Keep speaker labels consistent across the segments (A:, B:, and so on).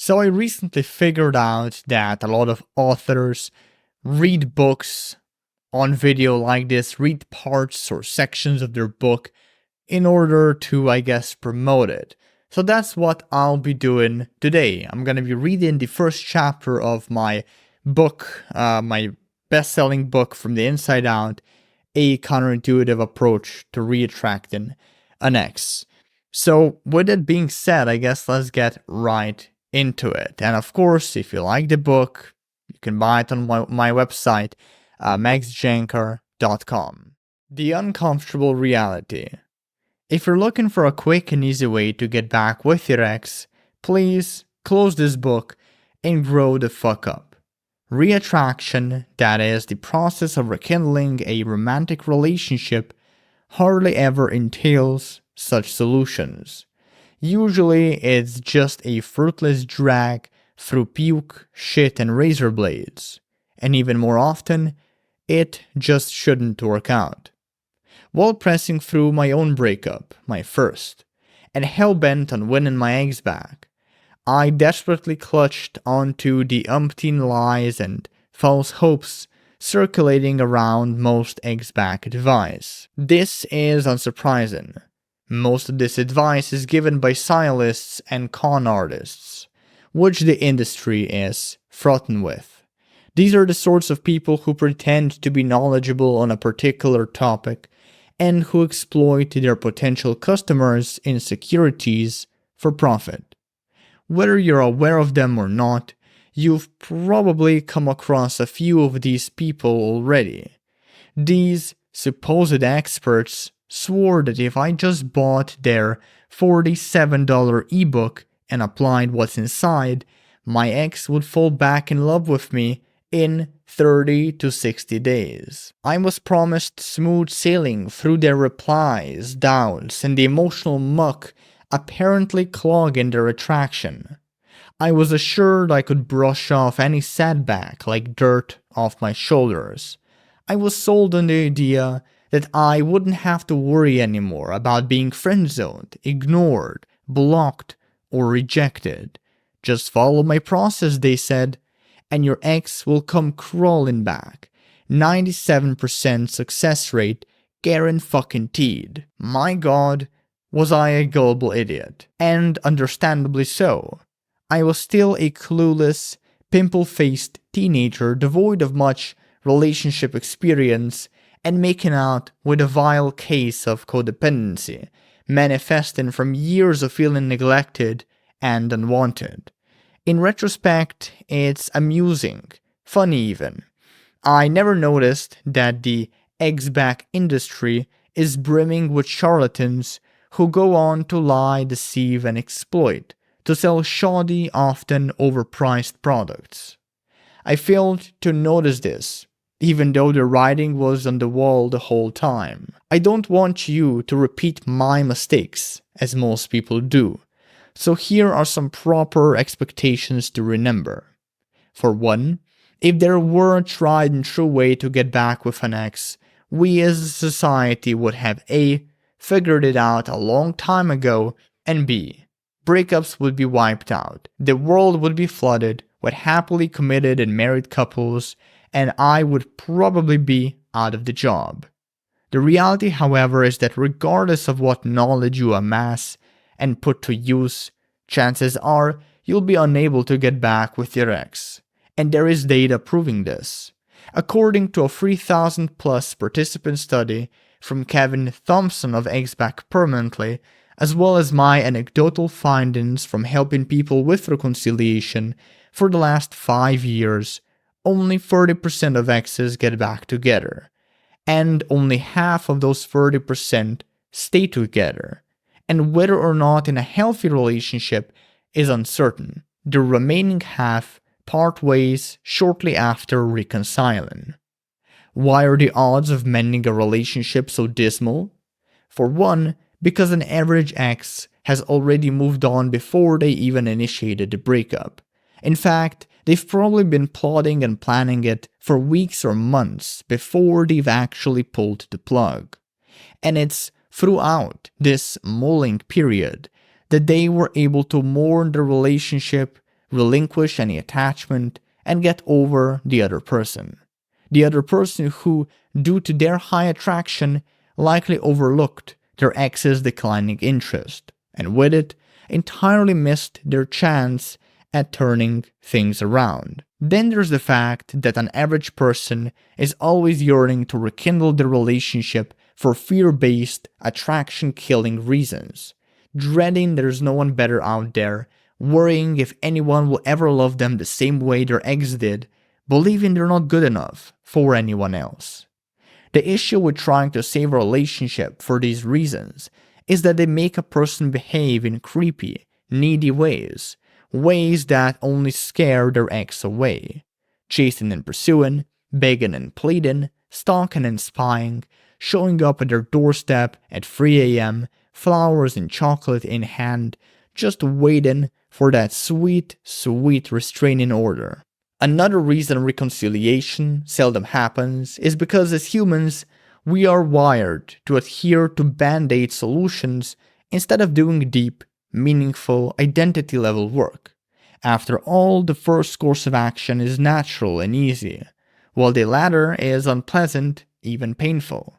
A: So I recently figured out that a lot of authors read books on video like this, read parts or sections of their book in order to, I guess, promote it. So that's what I'll be doing today. I'm gonna be reading the first chapter of my book, my best-selling book From the Inside Out, A Counterintuitive Approach to Reattracting an Ex. So with that being said, I guess let's get right into it. And of course, if you like the book, you can buy it on my website, maxjancar.com. The Uncomfortable Reality. If you're looking for a quick and easy way to get back with your ex, please close this book and grow the fuck up. Reattraction, that is, the process of rekindling a romantic relationship, hardly ever entails such solutions. Usually it's just a fruitless drag through puke, shit, and razor blades. And even more often, it just shouldn't work out. While pressing through my own breakup, my first, and hell-bent on winning my ex back, I desperately clutched onto the umpteen lies and false hopes circulating around most ex-back advice. This is unsurprising. Most of this advice is given by stylists and con artists, which the industry is fraught with. These are the sorts of people who pretend to be knowledgeable on a particular topic and who exploit their potential customers' insecurities for profit. Whether you're aware of them or not, you've probably come across a few of these people already. These supposed experts swore that if I just bought their $47 ebook and applied what's inside, my ex would fall back in love with me in 30 to 60 days. I was promised smooth sailing through their replies, doubts, and the emotional muck apparently clogging their attraction. I was assured I could brush off any setback like dirt off my shoulders. I was sold on the idea that I wouldn't have to worry anymore about being friend-zoned, ignored, blocked, or rejected. Just follow my process, they said, and your ex will come crawling back. 97% success rate, guaranteed. My god, was I a gullible idiot. And understandably so. I was still a clueless, pimple-faced teenager devoid of much relationship experience and making out with a vile case of codependency, manifesting from years of feeling neglected and unwanted. In retrospect, it's amusing, funny even. I never noticed that the ex-back industry is brimming with charlatans who go on to lie, deceive, and exploit, to sell shoddy, often overpriced products. I failed to notice this, even though the writing was on the wall the whole time. I don't want you to repeat my mistakes, as most people do. So here are some proper expectations to remember. For one, if there were a tried and true way to get back with an ex, we as a society would have A. figured it out a long time ago, and B. breakups would be wiped out, the world would be flooded with happily committed and married couples, and I would probably be out of the job. The reality, however, is that regardless of what knowledge you amass and put to use, chances are you'll be unable to get back with your ex. And there is data proving this. According to a 3,000 plus participant study from Kevin Thompson of Ex Back Permanently, as well as my anecdotal findings from helping people with reconciliation for the last 5 years, only 30% of exes get back together. And only half of those 30% stay together. And whether or not in a healthy relationship is uncertain. The remaining half part ways shortly after reconciling. Why are the odds of mending a relationship so dismal? For one, because an average ex has already moved on before they even initiated the breakup. In fact, they've probably been plotting and planning it for weeks or months before they've actually pulled the plug. And it's throughout this mulling period that they were able to mourn the relationship, relinquish any attachment, and get over the other person. The other person who, due to their high attraction, likely overlooked their ex's declining interest, and with it, entirely missed their chance at turning things around. Then there's the fact that an average person is always yearning to rekindle their relationship for fear-based, attraction-killing reasons, dreading there's no one better out there, worrying if anyone will ever love them the same way their ex did, believing they're not good enough for anyone else. The issue with trying to save a relationship for these reasons is that they make a person behave in creepy, needy ways that only scare their ex away. Chasing and pursuing, begging and pleading, stalking and spying, showing up at their doorstep at 3 a.m., flowers and chocolate in hand, just waiting for that sweet, sweet restraining order. Another reason reconciliation seldom happens is because as humans, we are wired to adhere to band-aid solutions instead of doing deep, meaningful, identity-level work. After all, the first course of action is natural and easy, while the latter is unpleasant, even painful.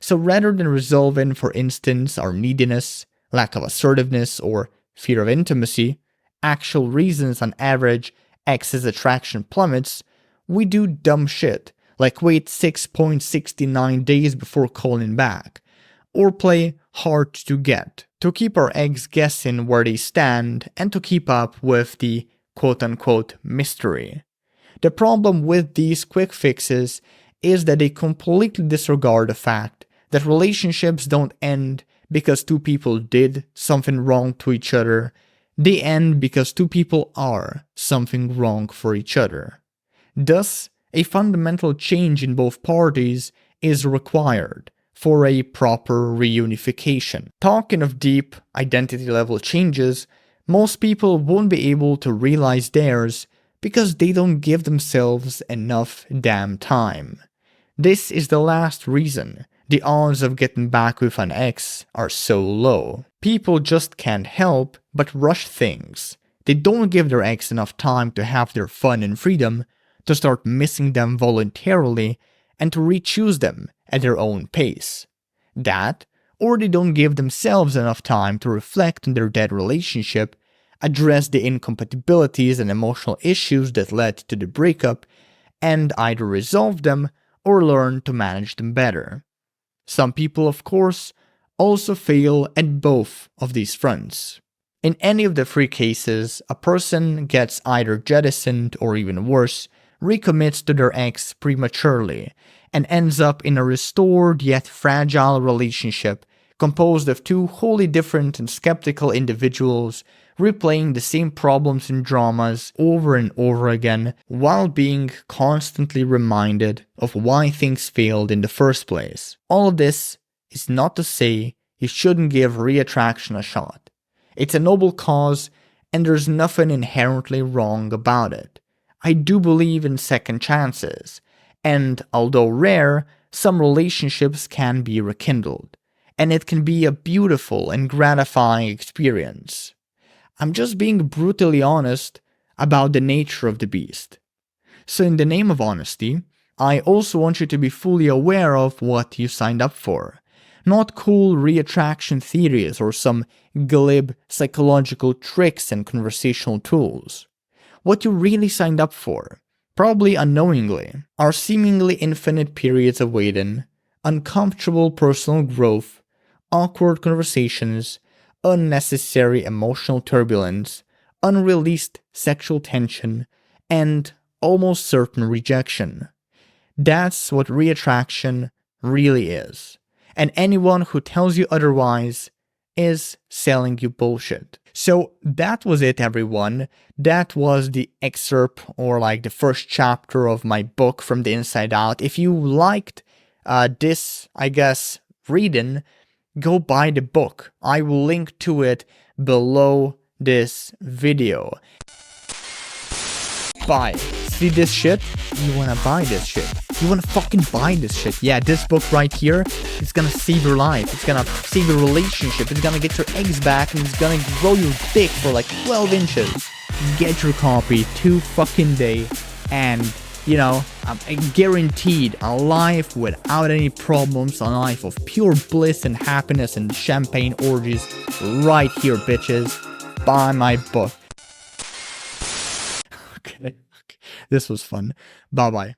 A: So rather than resolving, for instance, our neediness, lack of assertiveness, or fear of intimacy, actual reasons on average ex's attraction plummets, we do dumb shit like wait 6.69 days before calling back, or play hard to get to keep our ex guessing where they stand and to keep up with the quote-unquote mystery. The problem with these quick fixes is that they completely disregard the fact that relationships don't end because two people did something wrong to each other. They end because two people are something wrong for each other. Thus, a fundamental change in both parties is required for a proper reunification. Talking of deep, identity-level changes, most people won't be able to realize theirs because they don't give themselves enough damn time. This is the last reason the odds of getting back with an ex are so low. People just can't help but rush things. They don't give their ex enough time to have their fun and freedom, to start missing them voluntarily, and to re-choose them at their own pace. That, or they don't give themselves enough time to reflect on their dead relationship, address the incompatibilities and emotional issues that led to the breakup, and either resolve them or learn to manage them better. Some people, of course, also fail at both of these fronts. In any of the three cases, a person gets either jettisoned or, even worse, recommits to their ex prematurely and ends up in a restored yet fragile relationship composed of two wholly different and skeptical individuals replaying the same problems and dramas over and over again while being constantly reminded of why things failed in the first place. All of this is not to say you shouldn't give reattraction a shot. It's a noble cause and there's nothing inherently wrong about it. I do believe in second chances, and although rare, some relationships can be rekindled, and it can be a beautiful and gratifying experience. I'm just being brutally honest about the nature of the beast. So in the name of honesty, I also want you to be fully aware of what you signed up for. Not cool reattraction theories or some glib psychological tricks and conversational tools. What you really signed up for, probably unknowingly, are seemingly infinite periods of waiting, uncomfortable personal growth, awkward conversations, unnecessary emotional turbulence, unreleased sexual tension, and almost certain rejection. That's what reattraction really is. And anyone who tells you otherwise is selling you bullshit. So that was it, everyone. That was the excerpt, or like the first chapter of my book From the Inside Out. If you liked this, I guess, reading, go buy the book. I will link to it below this video. Buy it. See this shit? You wanna buy this shit. You wanna fucking buy this shit. Yeah, this book right here, it's gonna save your life. It's gonna save your relationship. It's gonna get your eggs back and it's gonna grow your dick for like 12 inches. get your copy to fucking day, and you know, guaranteed a life without any problems, a life of pure bliss and happiness and champagne orgies right here, bitches. Buy my book. Okay, this was fun. Bye bye.